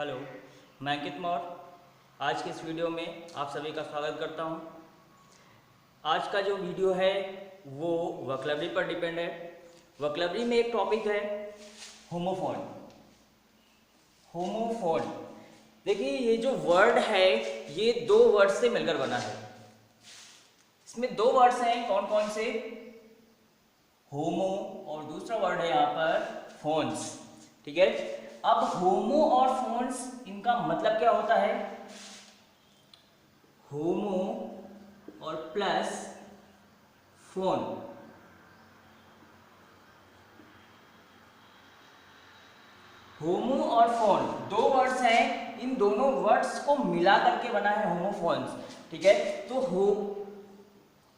Hello, मैं अंकित मौर्य। आज के इस वीडियो में आप सभी का स्वागत करता हूं। आज का जो वीडियो है वो वोकैबुलरी पर डिपेंड है। वोकैबुलरी में एक टॉपिक है होमोफोन। होमोफोन, देखिए ये जो वर्ड है ये दो वर्ड से मिलकर बना है। इसमें दो वर्ड्स हैं, कौन कौन से? होमो और दूसरा वर्ड है यहाँ पर फोन्स। ठीक है, अब होमो और फोन्स इनका मतलब क्या होता है? होमो और प्लस फोन। होमो और फोन दो वर्ड्स हैं, इन दोनों वर्ड्स को मिला करके बना है होमोफोन्स। ठीक है, तो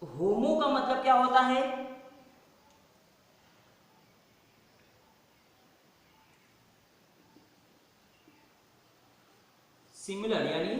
होमो का मतलब क्या होता है? सिमिलर, यानी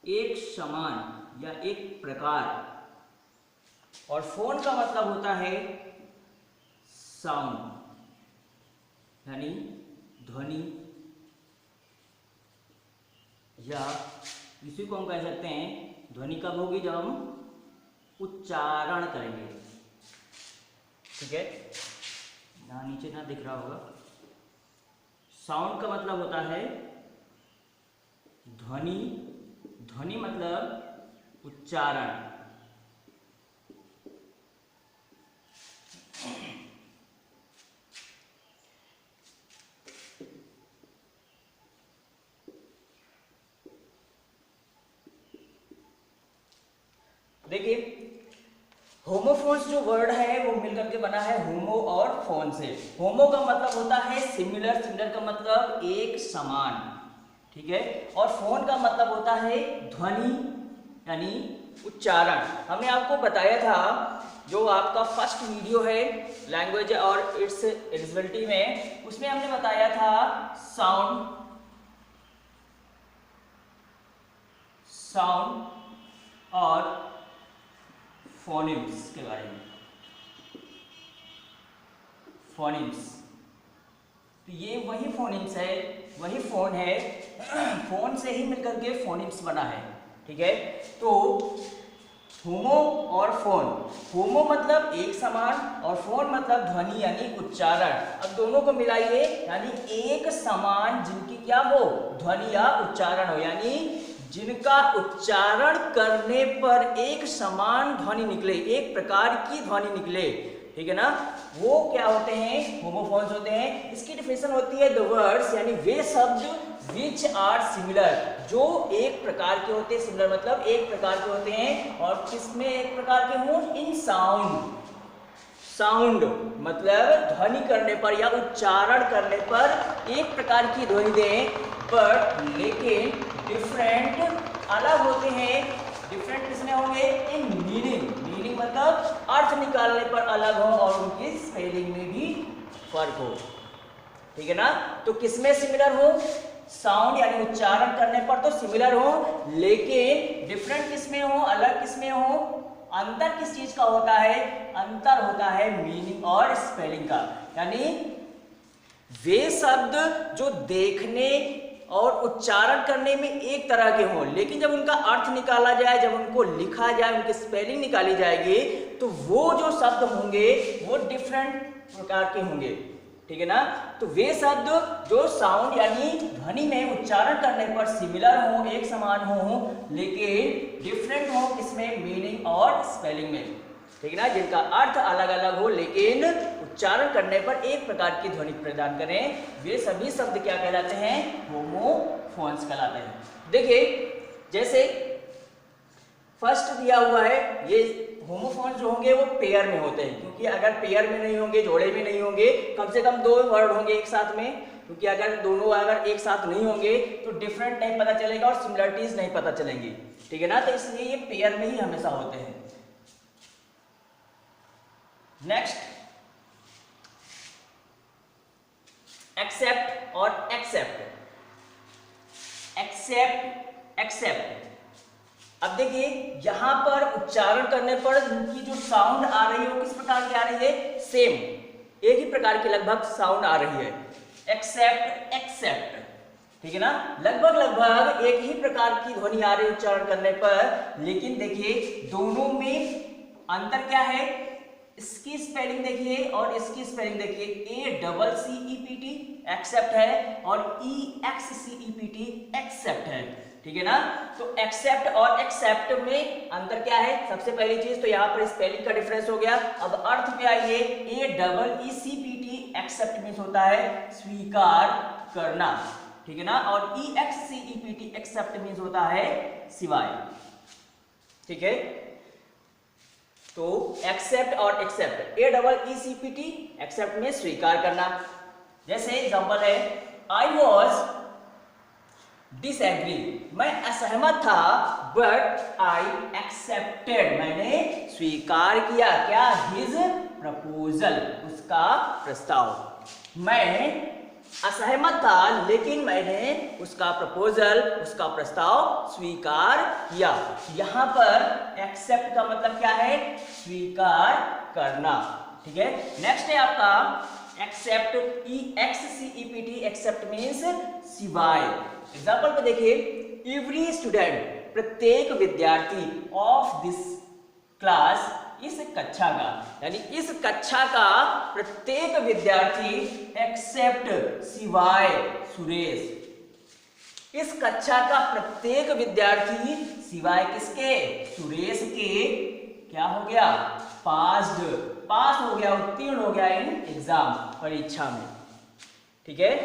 एक समान या एक प्रकार। और फोन का मतलब होता है साउंड, यानी ध्वनि, या इसी को हम कह सकते हैं ध्वनि कब होगी? जब हम उच्चारण करेंगे। ठीक है, यहाँ नीचे ना दिख रहा होगा। साउंड का मतलब होता है ध्वनि, ध्वनि मतलब उच्चारण। देखिए, होमोफोन्स जो वर्ड है वो मिलकर के बना है होमो और फोन से। होमो का मतलब होता है सिमिलर, सिमिलर का मतलब एक समान। ठीक है, और फोन का मतलब होता है ध्वनि यानी उच्चारण। हमने आपको बताया था, जो आपका फर्स्ट वीडियो है लैंग्वेज और इट्स एलिजिबिलिटी में, उसमें हमने बताया था साउंड, साउंड और फोनिम्स के बारे में। फोनिम्स, तो ये वही फोनिम्स है, वही फोन है। फोन से ही मिलकर के फोनिम्स बना है। ठीक है, तो होमो और फोन, होमो मतलब एक समान और फोन मतलब ध्वनि यानी उच्चारण। अब दोनों को मिलाइए, यानी एक समान जिनकी क्या हो? ध्वनि या उच्चारण हो, यानी जिनका उच्चारण करने पर एक समान ध्वनि निकले, एक प्रकार की ध्वनि निकले। ठीक है ना, वो क्या होते हैं? होमोफोन्स होते हैं। इसकी डिफिनेशन होती है द वर्ड्स, यानी वे शब्द विच आर सिमिलर, जो एक प्रकार के होते हैं। सिमिलर मतलब एक प्रकार के होते हैं, और किसमें एक प्रकार के हों? इन साउंड। साउंड मतलब ध्वनि करने पर या उच्चारण करने पर एक प्रकार की ध्वनि दें, बट लेकिन डिफरेंट, अलग होते हैं। डिफरेंट किसमें होंगे? इन मीनिंग, मीनिंग मतलब अर्थ निकालने पर अलग हो, और उनकी स्पेलिंग में भी फर्क हो। ठीक है ना, तो किसमें सिमिलर हो? साउंड यानी उच्चारण करने पर तो सिमिलर हो, लेकिन डिफरेंट किसमें हो? अलग किसमें हो? अंतर किस चीज का होता है? अंतर होता है मीनिंग और स्पेलिंग का। यानी वे शब्द जो देखने और उच्चारण करने में एक तरह के हों, लेकिन जब उनका अर्थ निकाला जाए, जब उनको लिखा जाए, उनकी स्पेलिंग निकाली जाएगी, तो वो जो शब्द होंगे वो डिफरेंट प्रकार के होंगे। ठीक है ना, तो वे शब्द जो साउंड यानी ध्वनि में उच्चारण करने पर सिमिलर हो, एक समान हो, लेकिन डिफरेंट हो किसमें? मीनिंग और स्पेलिंग में। ठीक है ना, जिनका अर्थ अलग अलग हो लेकिन उच्चारण करने पर एक प्रकार की ध्वनि प्रदान करें, वे सभी शब्द क्या कहलाते हैं? होमोफोन्स कहलाते हैं। देखिए, जैसे फर्स्ट दिया हुआ है, ये होमोफोन्स जो होंगे वो पेयर में होते हैं, क्योंकि अगर पेयर में नहीं होंगे, जोड़े में नहीं होंगे, कम से कम दो वर्ड होंगे एक साथ में, क्योंकि अगर दोनों अगर एक साथ नहीं होंगे तो डिफरेंट नहीं पता चलेगा और सिमिलरिटीज नहीं पता चलेंगी। ठीक है ना, तो इसलिए ये पेयर में ही हमेशा होते हैं। नेक्स्ट, एक्सेप्ट और एक्सेप्ट। एक्सेप्ट, एक्सेप्ट, अब देखिए यहां पर उच्चारण करने पर इनकी जो साउंड आ रही है वो किस प्रकार की आ रही है? सेम, एक ही प्रकार की लगभग साउंड आ रही है। एक्सेप्ट, एक्सेप्ट, ठीक है ना। लगभग लगभग एक ही प्रकार की ध्वनि आ रही उच्चारण करने पर, लेकिन देखिए दोनों में अंतर क्या है। इसकी स्पेलिंग देखिए और इसकी स्पेलिंग देखिए, A double C E P T accept है और E X C E P T accept है, ठीक है ना। तो एक्सेप्ट और एक्सेप्ट में अंतर क्या है। सबसे पहली चीज तो यहाँ पर स्पेलिंग का डिफरेंस हो गया। अब अर्थ पे आइए, A double E C P T accept means होता है स्वीकार करना, ठीक है ना, और E X C E P T accept means होता है सिवाय, ठीक है। तो एक्सेप्ट और accept, A double E C P T accept में स्वीकार करना। जैसे एग्जांपल है, आई वॉज डिसएग्री, मैं असहमत था, बट आई एक्सेप्टेड, मैंने स्वीकार किया क्या, हिज प्रपोजल, उसका प्रस्ताव। मैं असहमत था लेकिन मैंने उसका प्रपोजल, उसका प्रस्ताव स्वीकार किया। यहां पर एक्सेप्ट का मतलब क्या है, स्वीकार करना, ठीक है। नेक्स्ट है आपका accept, E X C E P T accept means सिवाय। एग्जाम्पल पे देखिए, एवरी स्टूडेंट, प्रत्येक विद्यार्थी, ऑफ दिस क्लास, इस कक्षा का, यानी इस कक्षा का प्रत्येक विद्यार्थी, एक्सेप्ट सिवाय सुरेश, इस कक्षा का प्रत्येक विद्यार्थी सिवाय किसके, सुरेश के, क्या हो गया, पास्ड, पास हो गया, उत्तीर्ण हो गया इन एग्जाम, परीक्षा में, ठीक है।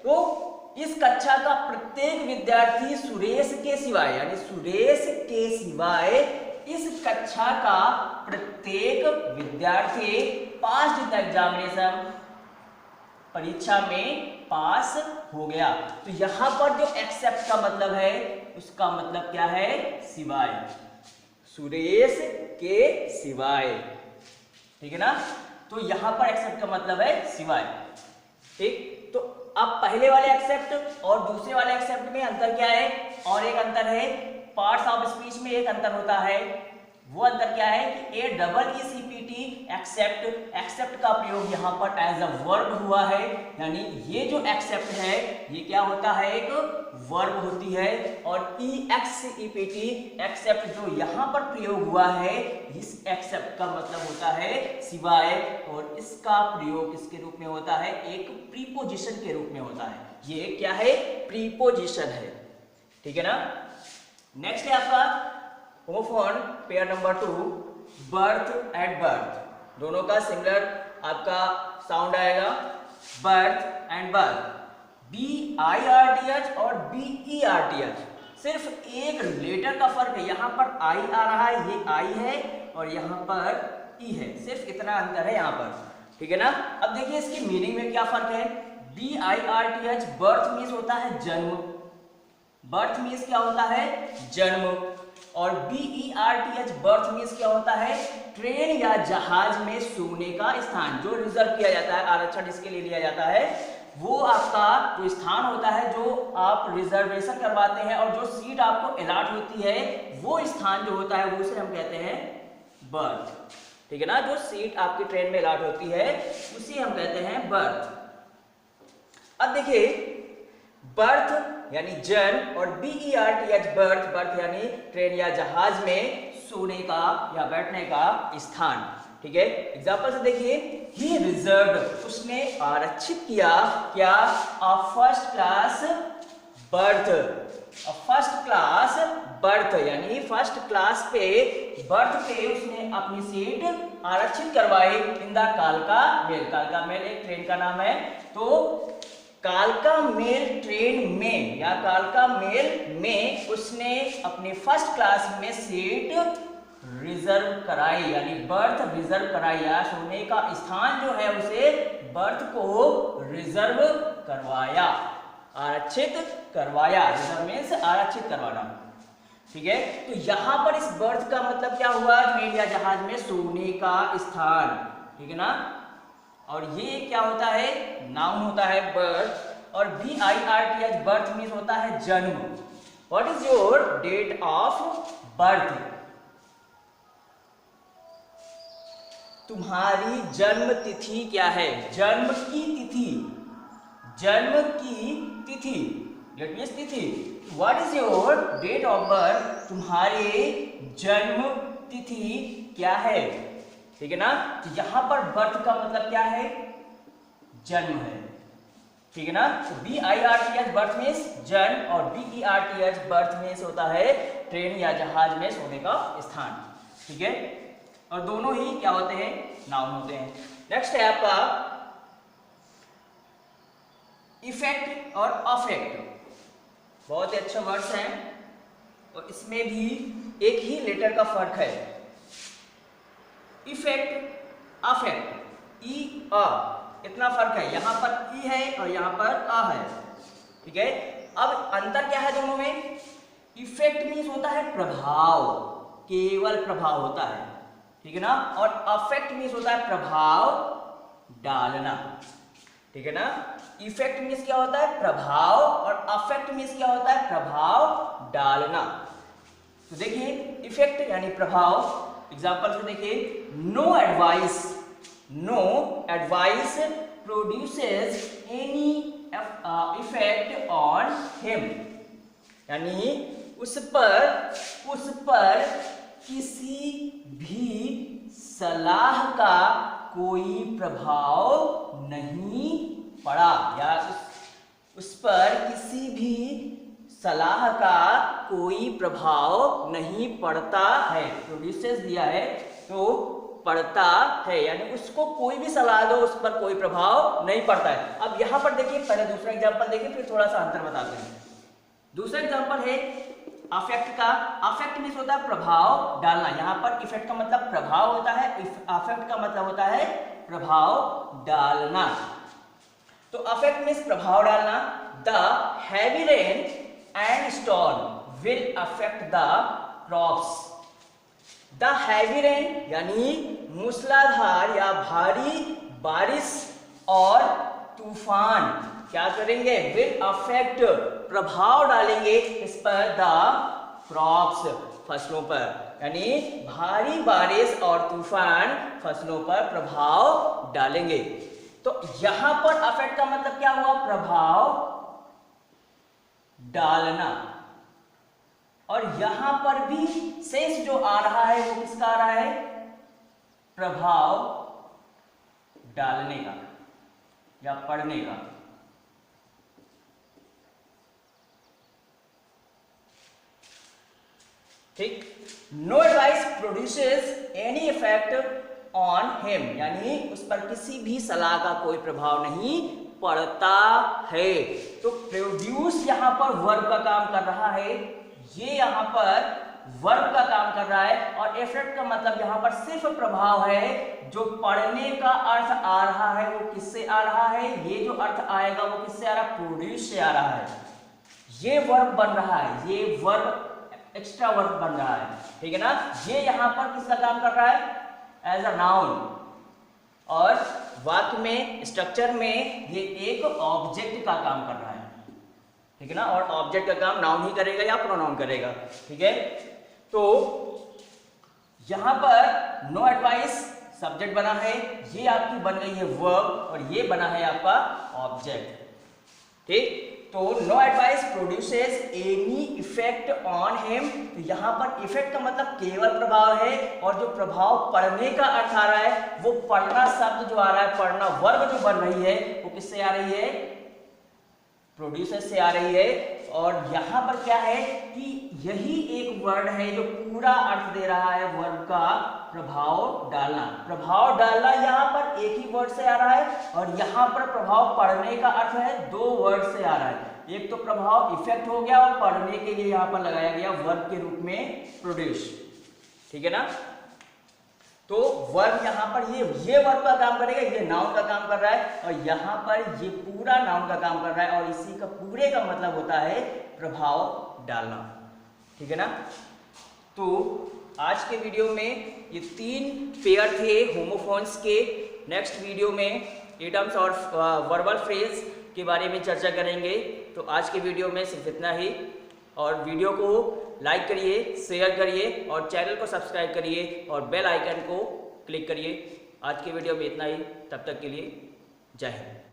तो इस कक्षा का प्रत्येक विद्यार्थी सुरेश के सिवाय, यानी सुरेश के सिवाय इस कक्षा का प्रत्येक विद्यार्थी पास द एग्जामिनेशन, परीक्षा में पास हो गया। तो यहां पर जो एक्सेप्ट का मतलब है, उसका मतलब क्या है, सिवाय, सुरेश के सिवाय, ठीक है ना। तो यहां पर एक्सेप्ट का मतलब है सिवाय, ठीक। तो अब पहले वाले एक्सेप्ट और दूसरे वाले एक्सेप्ट में अंतर क्या है, और एक अंतर है पार्ट्स ऑफ स्पीच में एक अंतर होता है। वो अंतर क्या है कि A double E C P T accept, accept का प्रयोग यहाँ पर एज अ वर्ब हुआ है, यानी ये जो एक्सेप्ट है ये क्या होता है, एक वर्ब होती है। और E X C E P T accept जो यहाँ पर प्रयोग हुआ है, इस एक्सेप्ट का मतलब होता है सिवाय, और इसका प्रयोग किसके रूप में होता है, एक प्रीपोजिशन के रूप में होता है। ये क्या है, प्रीपोजिशन है, ठीक है ना। नेक्स्ट है आपका homophone pair number 2, birth and birth, दोनों का सिमिलर आपका साउंड आएगा, बर्थ एंड बर्थ, BIRTH और BERTH, सिर्फ एक लेटर का फर्क है। यहाँ पर आई आ रहा है, ये आई है, और यहाँ पर ई है, सिर्फ इतना अंतर है यहाँ पर, ठीक है ना। अब देखिए इसकी मीनिंग में क्या फर्क है। BIRTH बर्थ मीन्स होता है जन्म, बर्थ मीन्स क्या होता है, जन्म, और BERTH बर्थ मीन्स क्या होता है, ट्रेन या जहाज में सोने का स्थान, जो रिजर्व किया जाता है, आरक्षण इसके लिए लिया जाता है, वो आपका जो स्थान होता है, जो आप रिजर्वेशन करवाते हैं और जो सीट आपको अलॉट होती है, वो स्थान जो होता है वो उसे हम कहते हैं बर्थ, ठीक है ना। जो सीट आपकी ट्रेन में अलॉट होती है उसी हम कहते हैं बर्थ। अब देखिए बर्थ यानी जन्म, और BERTH बर्थ, बर्थ यानी ट्रेन या जहाज में सोने का या बैठने का स्थान, ठीक है। एग्जांपल से देखिए, ही रिजर्व्ड, उसने आरक्षित किया क्या, a first class birth, a first class birth, यानी फर्स्ट क्लास पे बर्थ पे उसने अपनी सीट आरक्षित करवाई इन द कालका मेल, कालका मेल एक ट्रेन का नाम है। तो कालका मेल ट्रेन में या कालका मेल में उसने अपनी फर्स्ट क्लास में सीट रिजर्व कराई, यानी बर्थ रिजर्व कराई, या सोने का स्थान जो है उसे बर्थ को रिजर्व करवाया, आरक्षित करवाया, रिजर्व मीन्स आरक्षित करवाना, ठीक है। तो यहां पर इस बर्थ का मतलब क्या हुआ, ट्रेन या जहाज में सोने का स्थान, ठीक है ना। और ये क्या होता है, नाउन होता है बर्थ, और BIRTH बर्थ मीन्स होता है जन्म। What is your date of birth, तुम्हारी जन्म तिथि क्या है, जन्म की तिथि, जन्म की तिथि, डेट मीन्स तिथि। What is your date of birth, तुम्हारे जन्म तिथि क्या है, ठीक है ना। तो यहां पर बर्थ का मतलब क्या है, जन्म है, ठीक है ना। BIRTH बर्थ मीन्स जन्म और BERTH बर्थ मीन्स होता है ट्रेन या जहाज में सोने का स्थान, ठीक है। और दोनों ही क्या होते हैं, नाउन होते हैं। नेक्स्ट है आपका इफेक्ट और अफेक्ट, बहुत ही अच्छा वर्ड्स हैं और इसमें भी एक ही लेटर का फर्क है। इफेक्ट अफेक्ट, ई अ, इतना फर्क है, यहां पर ई है और यहां पर अ है, ठीक है। अब अंतर क्या है दोनों में, इफेक्ट मीन्स होता है प्रभाव, केवल प्रभाव होता है, ठीक है ना। और अफेक्ट मीन्स होता है प्रभाव डालना, ठीक है ना। इफेक्ट मीन्स क्या होता है, प्रभाव, और अफेक्ट मीन्स क्या होता है, प्रभाव डालना। तो देखिए इफेक्ट यानी प्रभाव, एग्जांपल से देखिए, no advice produces any effect on him, यानी उस पर किसी भी सलाह का कोई प्रभाव नहीं पड़ा, या उस पर किसी भी सलाह का कोई प्रभाव नहीं पड़ता है। प्रोड्यूसेस दिया है तो पड़ता है, यानी उसको कोई भी सलाह दो उस पर कोई प्रभाव नहीं पड़ता है। अब यहां पर देखिए, पहले दूसरा एग्जांपल देखिए फिर थोड़ा सा अंतर बताते हैं। दूसरा एग्जांपल है अफेक्ट का। अफेक्ट मीन्स होता है प्रभाव डालना, यहां पर इफेक्ट का मतलब प्रभाव होता है, अफेक्ट का मतलब होता है प्रभाव डालना। तो अफेक्ट मीन्स प्रभाव डालना। The heavy rain and storm will affect the crops. The heavy rain यानी मूसलाधार या भारी बारिश और तूफान क्या करेंगे, विल अफेक्ट, प्रभाव डालेंगे इस पर, द क्रॉप्स, फसलों पर, यानी भारी बारिश और तूफान फसलों पर प्रभाव डालेंगे। तो यहां पर अफेक्ट का मतलब क्या हुआ, प्रभाव डालना, और यहां पर भी शेष जो आ रहा है वो किसका आ रहा है, प्रभाव डालने का या पढ़ने का। ठीक, no advice produces any effect on him, यानी उस पर किसी भी सलाह का कोई प्रभाव नहीं पड़ता है। तो प्रोड्यूस यहां पर वर्ब का काम कर रहा है, ये यहां पर वर्ब का काम कर रहा है, और इफेक्ट का मतलब यहां पर सिर्फ प्रभाव है। जो पढ़ने का अर्थ आ रहा है वो किससे आ रहा है, ये जो अर्थ आएगा वो किससे आ रहा है, प्रोड्यूस से आ रहा है। ये वर्ब बन रहा है, ये वर्ब एक्स्ट्रा वर्ब बन रहा है, ठीक है ना। ये यहां पर किसका काम कर रहा है, एज अ नाउन, और वाक्य में स्ट्रक्चर में ये एक ऑब्जेक्ट का काम कर रहा है, ठीक है ना। और ऑब्जेक्ट का काम नाउन ही करेगा या प्रोनाउन करेगा, ठीक है। तो यहां पर नो एडवाइस सब्जेक्ट बना है, ये आपकी बन गई है वर्ब, और ये बना है आपका ऑब्जेक्ट, ठीक। तो no advice produces any effect on him, तो यहां पर इफेक्ट का मतलब केवल प्रभाव है, और जो प्रभाव पढ़ने का अर्थ आ रहा है वो पढ़ना शब्द जो आ रहा है, पढ़ना वर्ब जो बन रही है वो किससे आ रही है, प्रोड्यूसेस से आ रही है। और यहां पर क्या है कि यही एक वर्ड है जो पूरा अर्थ दे रहा है वर्ब का, प्रभाव डालना। प्रभाव डालना यहां पर एक ही वर्ड से आ रहा है, और यहां पर प्रभाव पढ़ने का अर्थ है दो वर्ड से आ रहा है। एक तो प्रभाव इफेक्ट हो गया, और पढ़ने के लिए यहां पर लगाया गया वर्ब के रूप में प्रोड्यूस, ठीक है ना। तो वर्ब यहां पर ये वर्ब का काम करेगा, ये नाउन का काम कर रहा है, और यहां पर ये पूरा नाउन का काम कर रहा है, और इसी का पूरे का मतलब होता है प्रभाव डालना, ठीक है ना। तो आज के वीडियो में ये 3 पेयर थे होमोफोन्स के। नेक्स्ट वीडियो में इडियम्स और वर्बल फ्रेज के बारे में चर्चा करेंगे। तो आज के वीडियो में सिर्फ इतना ही, और वीडियो को लाइक करिए, शेयर करिए, और चैनल को सब्सक्राइब करिए, और बेल आइकन को क्लिक करिए। आज के वीडियो में इतना ही, तब तक के लिए जय हिंद।